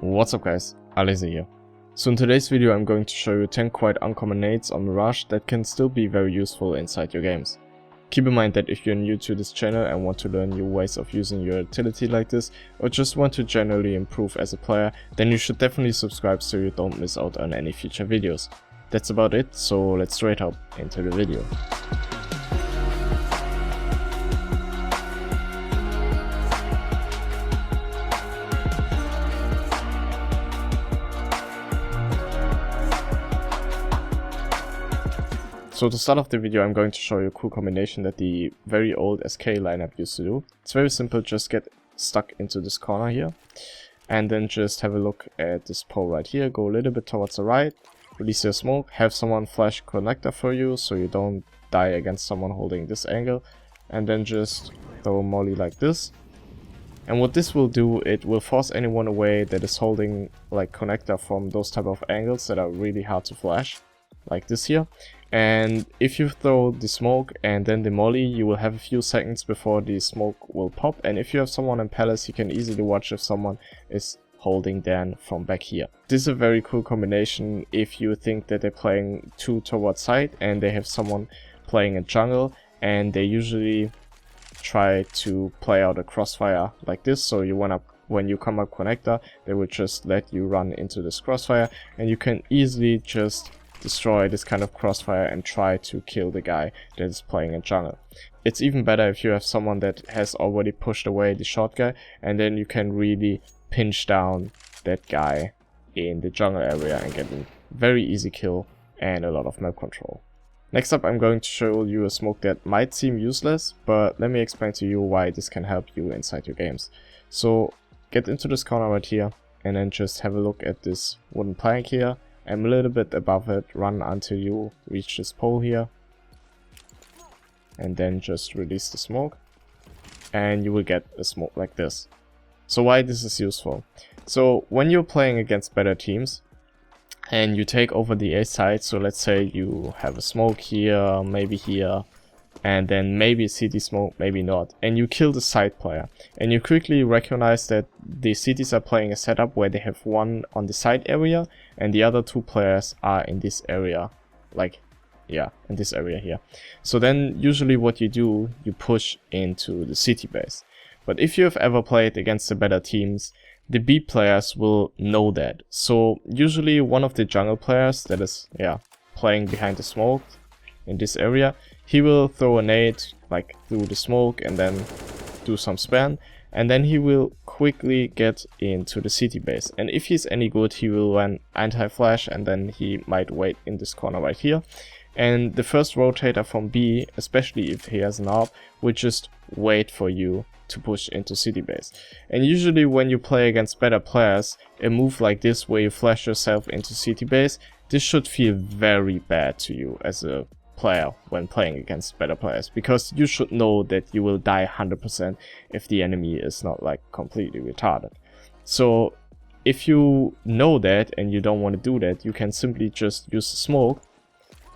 What's up guys, Aleyzr here. So in today's video I'm going to show you 10 quite uncommon nades on Mirage that can still be very useful inside your games. Keep in mind that if you're new to this channel and want to learn new ways of using your utility like this, or just want to generally improve as a player, then you should definitely subscribe so you don't miss out on any future videos. That's about it, so let's straight up into the video. So to start off the video I'm going to show you a cool combination that the very old SK lineup used to do. It's very simple, just get stuck into this corner here and then just have a look at this pole right here, go a little bit towards the right, release your smoke, have someone flash connector for you so you don't die against someone holding this angle, and then just throw a molly like this. And what this will do, it will force anyone away that is holding like connector from those type of angles that are really hard to flash, like this here. And if you throw the smoke and then the molly, you will have a few seconds before the smoke will pop, and if you have someone in palace you can easily watch if someone is holding Dan from back here. This is a very cool combination if you think that they're playing two towards side and they have someone playing a jungle, and they usually try to play out a crossfire like this, so you want to, when you come up connector, they will just let you run into this crossfire and you can easily just destroy this kind of crossfire and try to kill the guy that is playing a jungle. It's even better if you have someone that has already pushed away the short guy, and then you can really pinch down that guy in the jungle area and get a very easy kill and a lot of map control. Next up I'm going to show you a smoke that might seem useless, but let me explain to you why this can help you inside your games. So get into this corner right here and then just have a look at this wooden plank here. I'm a little bit above it, run until you reach this pole here, and then just release the smoke, and you will get a smoke like this. So why this is useful? So when you're playing against better teams and you take over the A side, so let's say you have a smoke here, maybe here, and then maybe a CT smoke, maybe not, and you kill the side player, and you quickly recognize that the CTs are playing a setup where they have one on the side area and the other two players are in this area, like yeah, in this area here. So then usually what you do, you push into the CT base. But if you have ever played against the better teams, the B players will know that. So usually one of the jungle players that is playing behind the smoke in this area, he will throw a nade like through the smoke and then do some spam, and then he will quickly get into the CT base, and if he's any good he will run anti-flash, and then he might wait in this corner right here, and the first rotator from B, especially if he has an ARP, will just wait for you to push into CT base. And usually when you play against better players, a move like this where you flash yourself into CT base, this should feel very bad to you as a player when playing against better players, because you should know that you will die 100% if the enemy is not like completely retarded. So if you know that and you don't want to do that, you can simply just use the smoke,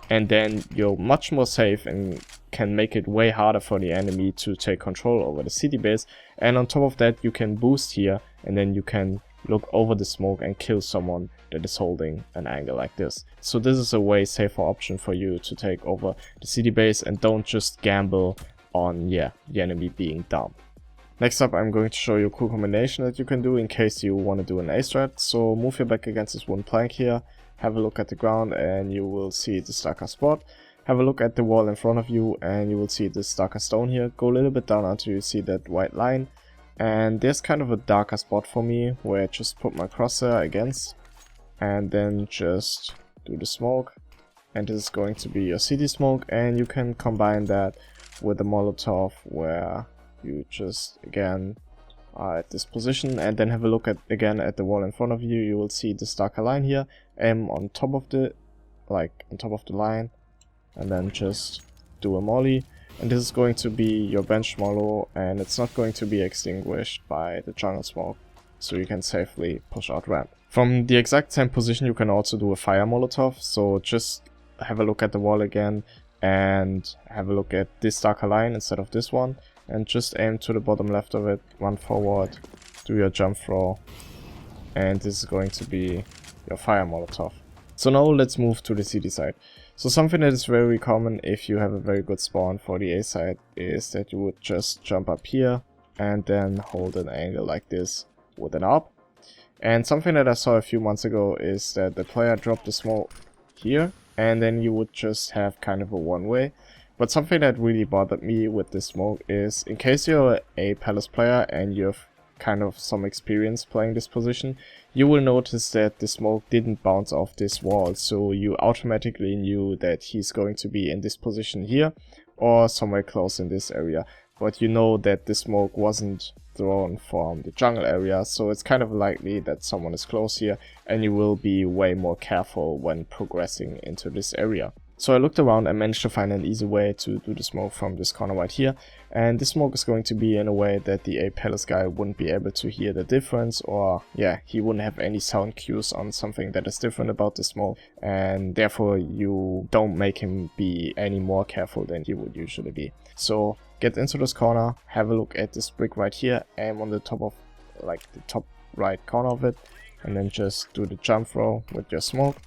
and then you're much more safe and can make it way harder for the enemy to take control over the city base. And on top of that you can boost here, and then you can look over the smoke and kill someone that is holding an angle like this. So this is a way safer option for you to take over the city base and don't just gamble on the enemy being dumb. Next up I'm going to show you a cool combination that you can do in case you want to do an A strat. So move your back against this wooden plank here, have a look at the ground and you will see this darker spot. Have a look at the wall in front of you and you will see this darker stone here. Go a little bit down until you see that white line. And there's kind of a darker spot for me where I just put my crosshair against and then just do the smoke, and this is going to be your city smoke, and you can combine that with a Molotov where you just again are at this position, and then have a look at again at the wall in front of you. You will see this darker line here, aim on top of the line, and then just do a molly. And this is going to be your bench molo, and it's not going to be extinguished by the jungle smoke, so you can safely push out ramp. From the exact same position you can also do a fire molotov, so just have a look at the wall again and have a look at this darker line instead of this one, and just aim to the bottom left of it, run forward, do your jump throw, and this is going to be your fire Molotov. So now let's move to the CD side. So something that is very common if you have a very good spawn for the A side is that you would just jump up here and then hold an angle like this with an AWP. And something that I saw a few months ago is that the player dropped the smoke here and then you would just have kind of a one-way. But something that really bothered me with this smoke is, in case you're a Palace player and you have kind of some experience playing this position, you will notice that the smoke didn't bounce off this wall, so you automatically knew that he's going to be in this position here or somewhere close in this area. But you know that the smoke wasn't thrown from the jungle area, so it's kind of likely that someone is close here, and you will be way more careful when progressing into this area. So I looked around and managed to find an easy way to do the smoke from this corner right here, and this smoke is going to be in a way that the A Palace guy wouldn't be able to hear the difference, or yeah, he wouldn't have any sound cues on something that is different about the smoke, and therefore you don't make him be any more careful than he would usually be. So get into this corner, have a look at this brick right here, aim on the top of, like, the top right corner of it, and then just do the jump throw with your smoke.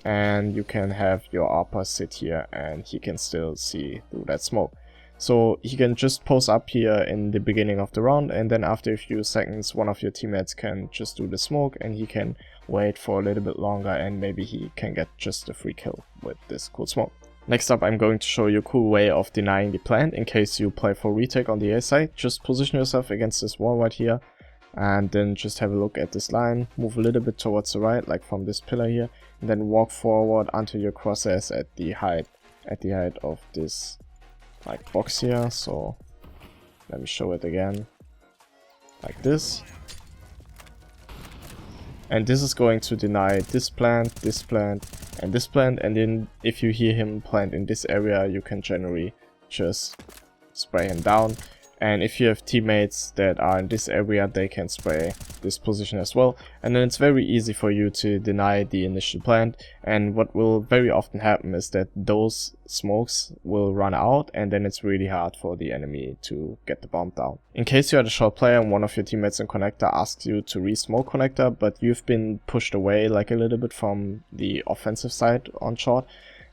And you can have your AWPer sit here and he can still see through that smoke. So he can just pose up here in the beginning of the round, and then after a few seconds one of your teammates can just do the smoke and he can wait for a little bit longer and maybe he can get just a free kill with this cool smoke. Next up, I'm going to show you a cool way of denying the plant in case you play for retake on the A side. Just position yourself against this wall right here and then just have a look at this line, move a little bit towards the right, like from this pillar here, and then walk forward until your crosshair is at the height of this like box here. So let me show it again, like this. And this is going to deny this plant, and this plant, and then if you hear him plant in this area, you can generally just spray him down. And if you have teammates that are in this area, they can spray this position as well. And then it's very easy for you to deny the initial plant. And what will very often happen is that those smokes will run out, and then it's really hard for the enemy to get the bomb down. In case you are the short player and one of your teammates in connector asks you to re-smoke connector, but you've been pushed away like a little bit from the offensive side on short,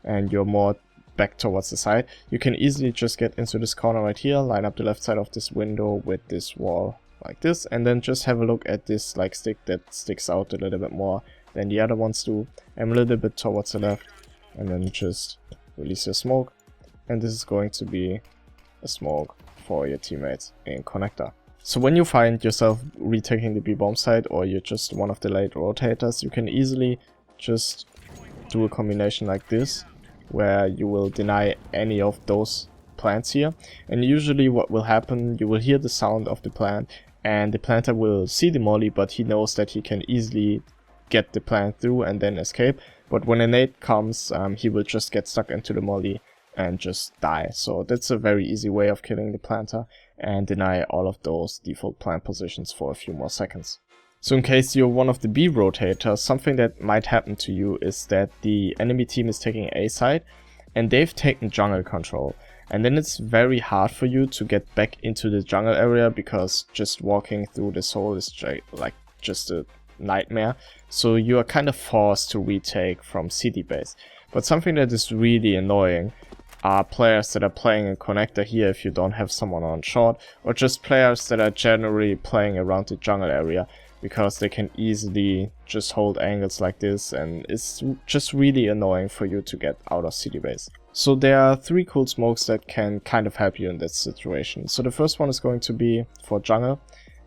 and you're more back towards the side, you can easily just get into this corner right here, line up the left side of this window with this wall like this, and then just have a look at this like stick that sticks out a little bit more than the other ones do, and a little bit towards the left, and then just release your smoke, and this is going to be a smoke for your teammates in connector. So when you find yourself retaking the B-bomb side, or you're just one of the late rotators, you can easily just do a combination like this, where you will deny any of those plants here. And usually what will happen, you will hear the sound of the plant, and the planter will see the molly, but he knows that he can easily get the plant through and then escape. But when a nade comes, he will just get stuck into the molly and just die. So that's a very easy way of killing the planter and deny all of those default plant positions for a few more seconds. So in case you're one of the B rotators, something that might happen to you is that the enemy team is taking A side and they've taken jungle control. And then it's very hard for you to get back into the jungle area, because just walking through this hole is like just a nightmare. So you are kind of forced to retake from CD base. But something that is really annoying are players that are playing a connector here if you don't have someone on short, or just players that are generally playing around the jungle area, because they can easily just hold angles like this, and it's just really annoying for you to get out of CD base. So there are 3 cool smokes that can kind of help you in that situation. So the first one is going to be for jungle.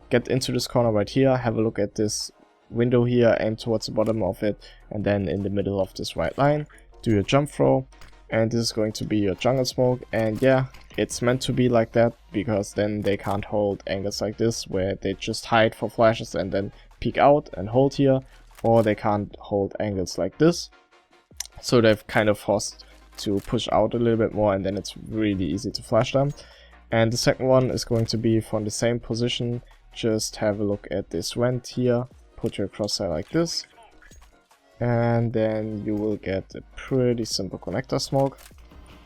Get into this corner right here, have a look at this window here, aim towards the bottom of it, and then in the middle of this right line, do your jump throw, and this is going to be your jungle smoke. And yeah, it's meant to be like that, because then they can't hold angles like this, where they just hide for flashes and then peek out and hold here, or they can't hold angles like this. So they've kind of forced to push out a little bit more, and then it's really easy to flash them. And the second one is going to be from the same position. Just have a look at this vent here, put your crosshair like this, and then you will get a pretty simple connector smoke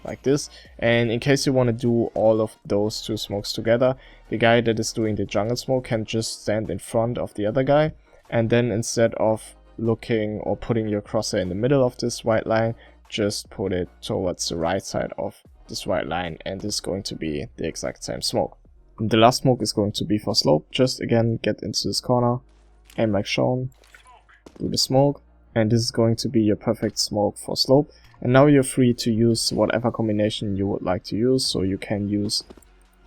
like this. And in case you want to do all of those 2 smokes together, the guy that is doing the jungle smoke can just stand in front of the other guy, and then instead of looking or putting your crosshair in the middle of this white line, just put it towards the right side of this white line, and this is going to be the exact same smoke. The last smoke is going to be for slope. Just again get into this corner, aim like shown, do the smoke, and this is going to be your perfect smoke for slope. And now you're free to use whatever combination you would like to use, so you can use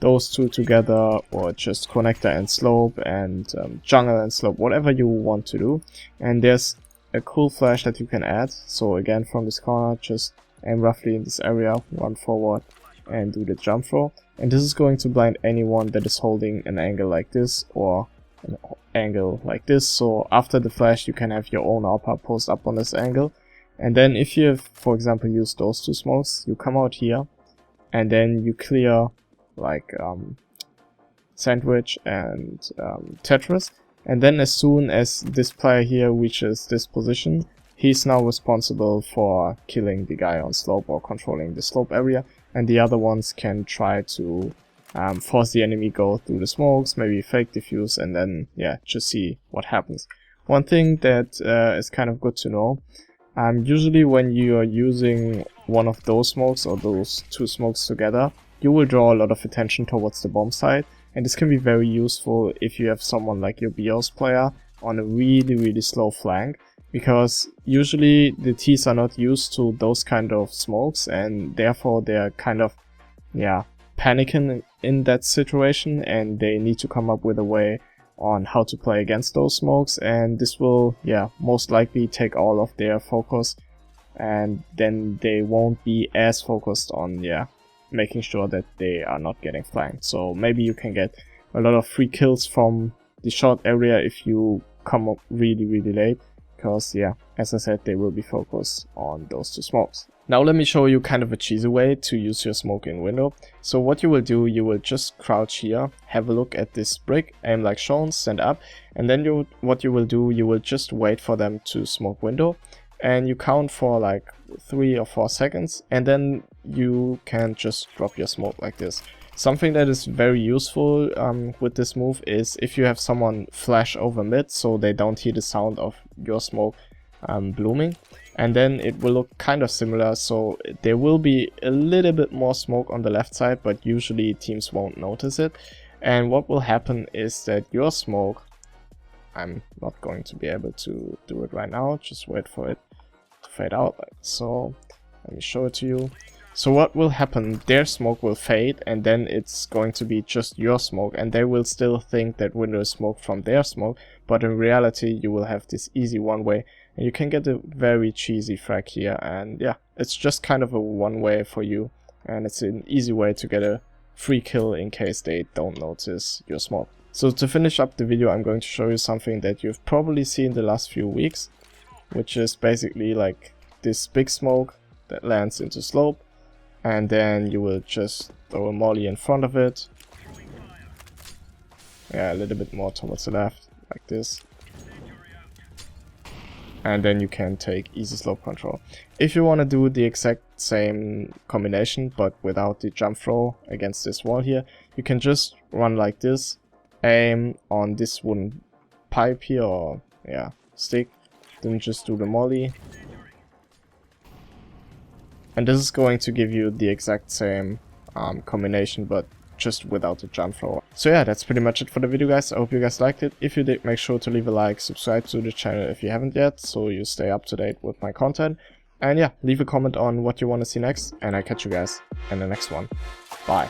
those two together, or just connector and slope, and jungle and slope, whatever you want to do. And there's a cool flash that you can add. So again, from this corner, just aim roughly in this area, run forward and do the jump throw. And this is going to blind anyone that is holding an angle like this or an angle like this. So after the flash, you can have your own AWP post up on this angle. And then if you have, for example, used those two smokes, you come out here and then you clear like Sandwich and Tetris. And then as soon as this player here reaches this position, he's now responsible for killing the guy on slope or controlling the slope area. And the other ones can try to force the enemy go through the smokes, maybe fake defuse, and then yeah, just see what happens. One thing that is kind of good to know, usually when you are using one of those smokes or those two smokes together, you will draw a lot of attention towards the bomb side, and this can be very useful if you have someone like your BOS player on a really slow flank, because usually the Ts are not used to those kind of smokes, and therefore they're kind of panicking in that situation, and they need to come up with a way on how to play against those smokes, and this will most likely take all of their focus, and then they won't be as focused on making sure that they are not getting flanked. So maybe you can get a lot of free kills from the short area if you come up really late, because as I said, they will be focused on those two smokes. Now let me show you kind of a cheesy way to use your smoke in window. So what you will do, you will just crouch here, have a look at this brick, aim like shown, stand up, and then what you will do, you will just wait for them to smoke window, and you count for like 3 or 4 seconds, and then you can just drop your smoke like this. Something that is very useful with this move is if you have someone flash over mid, so they don't hear the sound of your smoke blooming, and then it will look kind of similar. So there will be a little bit more smoke on the left side, but usually teams won't notice it. And what will happen is that your smoke, I'm not going to be able to do it right now, just wait for it to fade out like so. Let me show it to you. So what will happen, their smoke will fade, and then it's going to be just your smoke, and they will still think that window is smoke from their smoke, but in reality you will have this easy one way, and you can get a very cheesy frag here, and it's just kind of a one way for you, and it's an easy way to get a free kill in case they don't notice your smoke. So to finish up the video, I'm going to show you something that you've probably seen the last few weeks, which is basically like this big smoke that lands into slope, and then you will just throw a molly in front of it. A little bit more towards the left, like this. And then you can take easy slope control. If you want to do the exact same combination, but without the jump throw against this wall here, you can just run like this, aim on this wooden pipe here, or stick, then just do the molly. And this is going to give you the exact same combination, but just without the jump throw. So that's pretty much it for the video, guys. I hope you guys liked it. If you did, make sure to leave a like, subscribe to the channel if you haven't yet, so you stay up to date with my content. And leave a comment on what you want to see next, and I catch you guys in the next one. Bye.